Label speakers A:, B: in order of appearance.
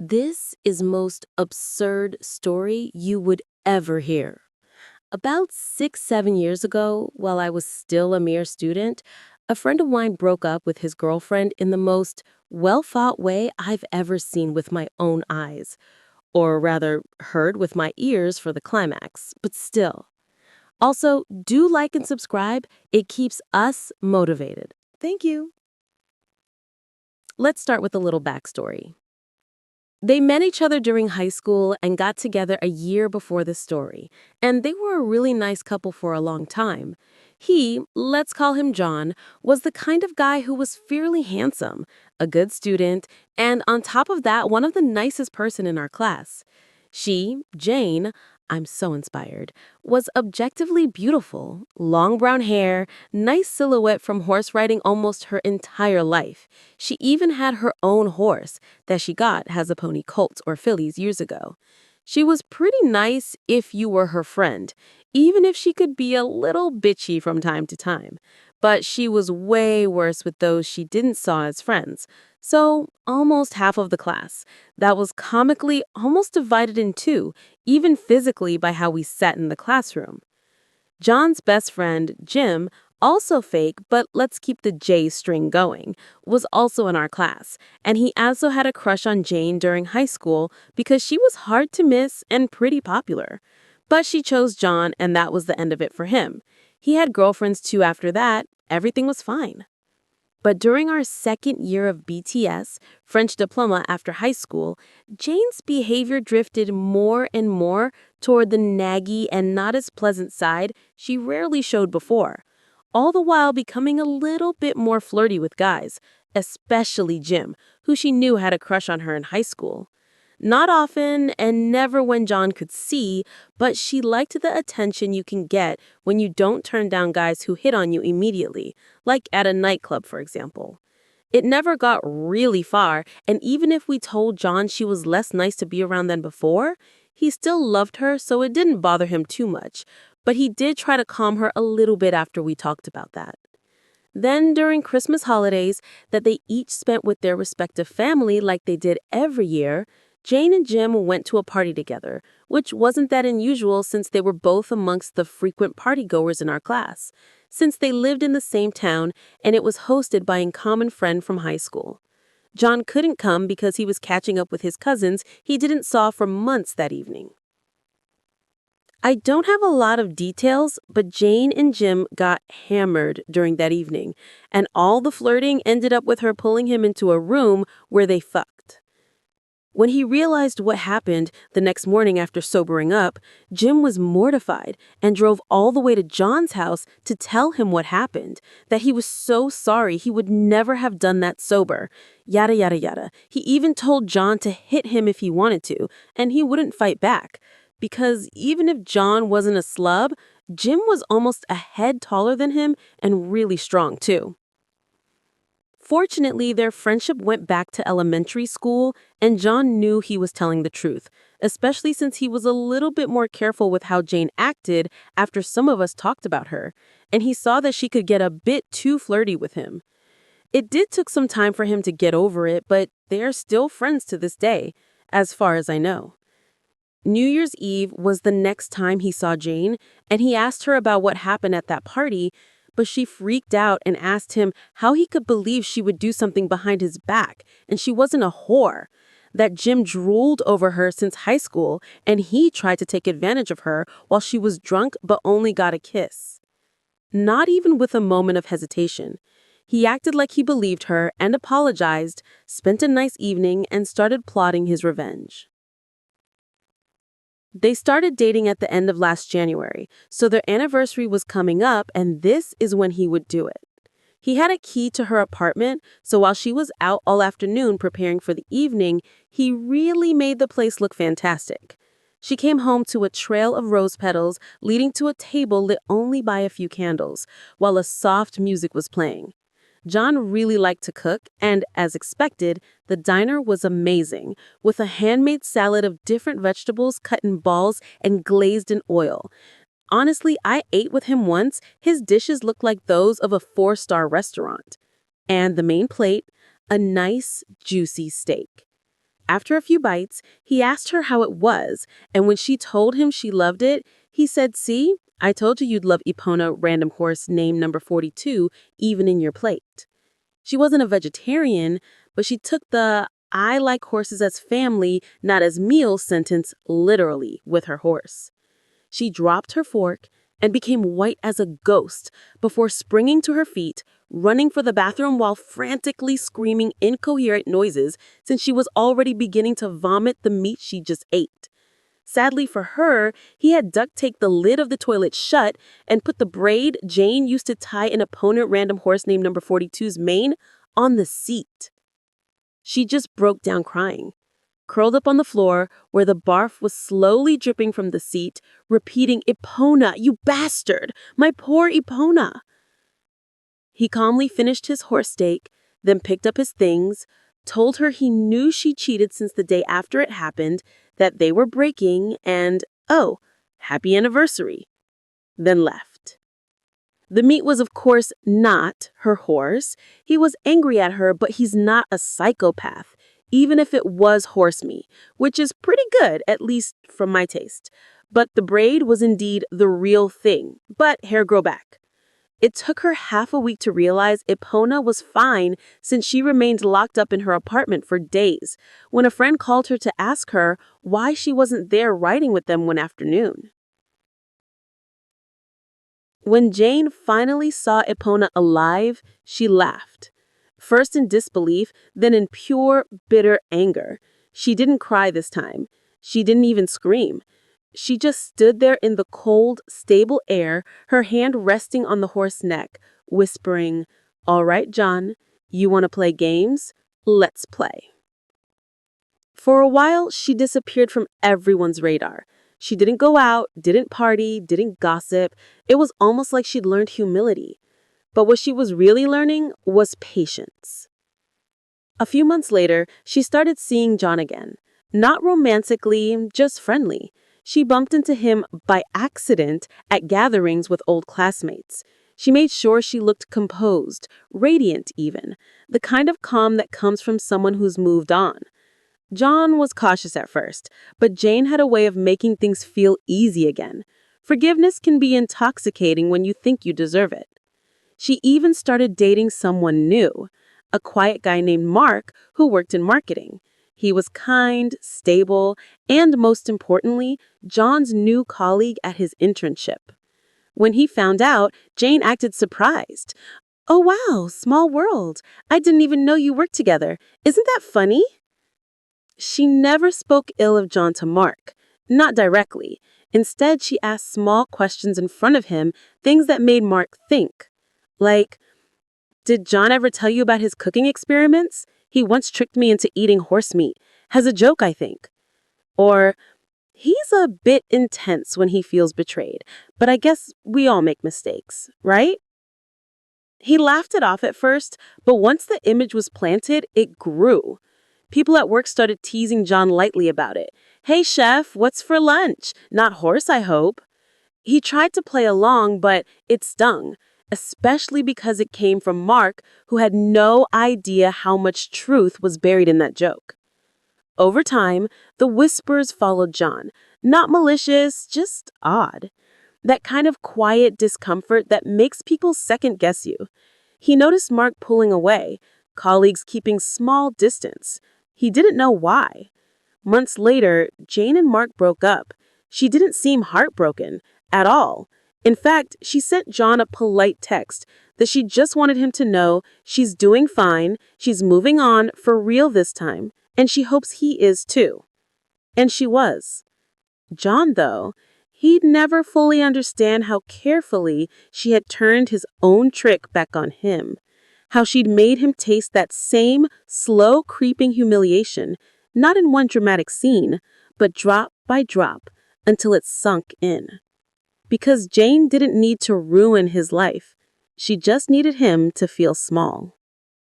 A: This is most absurd story you would ever hear. About 6, 7 years ago, while I was still a mere student, a friend of mine broke up with his girlfriend in the most well-thought way I've ever seen with my own eyes, or rather, heard with my ears for the climax, but still. Also, do like and subscribe. It keeps us motivated. Thank you. Let's start with a little backstory. They met each other during high school and got together a year before this story, and they were a really nice couple for a long time. He, let's call him John, was the kind of guy who was fairly handsome, a good student, and on top of that, one of the nicest person in our class. She, Jane, I'm so inspired, was objectively beautiful, long brown hair, nice silhouette from horse riding almost her entire life. She even had her own horse that she got as a pony colt or fillies years ago. She was pretty nice if you were her friend, even if she could be a little bitchy from time to time. But she was way worse with those she didn't saw as friends. So, almost half of the class. That was comically almost divided in two, even physically by how we sat in the classroom. John's best friend, Jim, also fake, but let's keep the J string going, was also in our class, and he also had a crush on Jane during high school because she was hard to miss and pretty popular. But she chose John, and that was the end of it for him. He had girlfriends too after that. Everything was fine. But during our second year of BTS, French diploma after high school, Jane's behavior drifted more and more toward the naggy and not as pleasant side she rarely showed before, all the while becoming a little bit more flirty with guys, especially Jim, who she knew had a crush on her in high school. Not often and never when John could see, but she liked the attention you can get when you don't turn down guys who hit on you immediately, like at a nightclub, for example. It never got really far, and even if we told John she was less nice to be around than before, he still loved her, so it didn't bother him too much. But he did try to calm her a little bit after we talked about that. Then, during Christmas holidays that they each spent with their respective family like they did every year, Jane and Jim went to a party together, which wasn't that unusual since they were both amongst the frequent partygoers in our class, since they lived in the same town and it was hosted by a common friend from high school. John couldn't come because he was catching up with his cousins he didn't saw for months that evening. I don't have a lot of details, but Jane and Jim got hammered during that evening, and all the flirting ended up with her pulling him into a room where they fucked. When he realized what happened the next morning after sobering up, Jim was mortified and drove all the way to John's house to tell him what happened, that he was so sorry he would never have done that sober. Yada, yada, yada. He even told John to hit him if he wanted to, and he wouldn't fight back. Because even if John wasn't a slub, Jim was almost a head taller than him and really strong too. Fortunately, their friendship went back to elementary school, and John knew he was telling the truth, especially since he was a little bit more careful with how Jane acted after some of us talked about her, and he saw that she could get a bit too flirty with him. It did take some time for him to get over it, but they are still friends to this day, as far as I know. New Year's Eve was the next time he saw Jane, and he asked her about what happened at that party, but she freaked out and asked him how he could believe she would do something behind his back, and she wasn't a whore. That Jim drooled over her since high school, and he tried to take advantage of her while she was drunk but only got a kiss. Not even with a moment of hesitation. He acted like he believed her and apologized, spent a nice evening, and started plotting his revenge. They started dating at the end of last January, so their anniversary was coming up, and this is when he would do it. He had a key to her apartment, so while she was out all afternoon preparing for the evening, he really made the place look fantastic. She came home to a trail of rose petals leading to a table lit only by a few candles, while a soft music was playing. John really liked to cook, and as expected, the diner was amazing, with a handmade salad of different vegetables cut in balls and glazed in oil. Honestly, I ate with him once. His dishes looked like those of a 4-star restaurant. And the main plate, a nice, juicy steak. After a few bites, he asked her how it was, and when she told him she loved it, he said, "See, I told you you'd love Epona random horse name number 42, even in your plate." She wasn't a vegetarian, but she took the "I like horses as family, not as meals" sentence literally with her horse. She dropped her fork and became white as a ghost before springing to her feet, running for the bathroom while frantically screaming incoherent noises since she was already beginning to vomit the meat she just ate. Sadly for her, he had duct taped the lid of the toilet shut and put the braid Jane used to tie an opponent random horse named number 42's mane on the seat. She just broke down crying, curled up on the floor where the barf was slowly dripping from the seat, repeating, "Epona, you bastard! My poor Epona!" He calmly finished his horse steak, then picked up his things, told her he knew she cheated since the day after it happened, that they were breaking, and, oh, happy anniversary, then left. The meat was, of course, not her horse. He was angry at her, but he's not a psychopath, even if it was horse meat, which is pretty good, at least from my taste. But the braid was indeed the real thing, but hair grow back. It took her half a week to realize Epona was fine since she remained locked up in her apartment for days, when a friend called her to ask her why she wasn't there riding with them one afternoon. When Jane finally saw Epona alive, she laughed. First in disbelief, then in pure, bitter anger. She didn't cry this time. She didn't even scream. She just stood there in the cold, stable air, her hand resting on the horse's neck, whispering, "All right, John, you want to play games? Let's play." For a while, she disappeared from everyone's radar. She didn't go out, didn't party, didn't gossip. It was almost like she'd learned humility. But what she was really learning was patience. A few months later, she started seeing John again. Not romantically, just friendly. She bumped into him by accident at gatherings with old classmates. She made sure she looked composed, radiant even, the kind of calm that comes from someone who's moved on. John was cautious at first, but Jane had a way of making things feel easy again. Forgiveness can be intoxicating when you think you deserve it. She even started dating someone new, a quiet guy named Mark who worked in marketing. He was kind, stable, and most importantly, John's new colleague at his internship. When he found out, Jane acted surprised. "Oh wow, small world. I didn't even know you worked together. Isn't that funny?" She never spoke ill of John to Mark, not directly. Instead, she asked small questions in front of him, things that made Mark think. Like, "Did John ever tell you about his cooking experiments? He once tricked me into eating horse meat. Has a joke, I think." Or, "He's a bit intense when he feels betrayed, but I guess we all make mistakes, right?" He laughed it off at first, but once the image was planted, it grew. People at work started teasing John lightly about it. "Hey, chef, what's for lunch? Not horse, I hope." He tried to play along, but it stung, especially because it came from Mark, who had no idea how much truth was buried in that joke. Over time, the whispers followed John. Not malicious, just odd. That kind of quiet discomfort that makes people second-guess you. He noticed Mark pulling away, colleagues keeping small distance. He didn't know why. Months later, Jane and Mark broke up. She didn't seem heartbroken at all. In fact, she sent John a polite text that she just wanted him to know she's doing fine, she's moving on for real this time, and she hopes he is too. And she was. John, though, he'd never fully understand how carefully she had turned his own trick back on him. How she'd made him taste that same slow creeping humiliation, not in one dramatic scene, but drop by drop until it sunk in. Because Jane didn't need to ruin his life. She just needed him to feel small.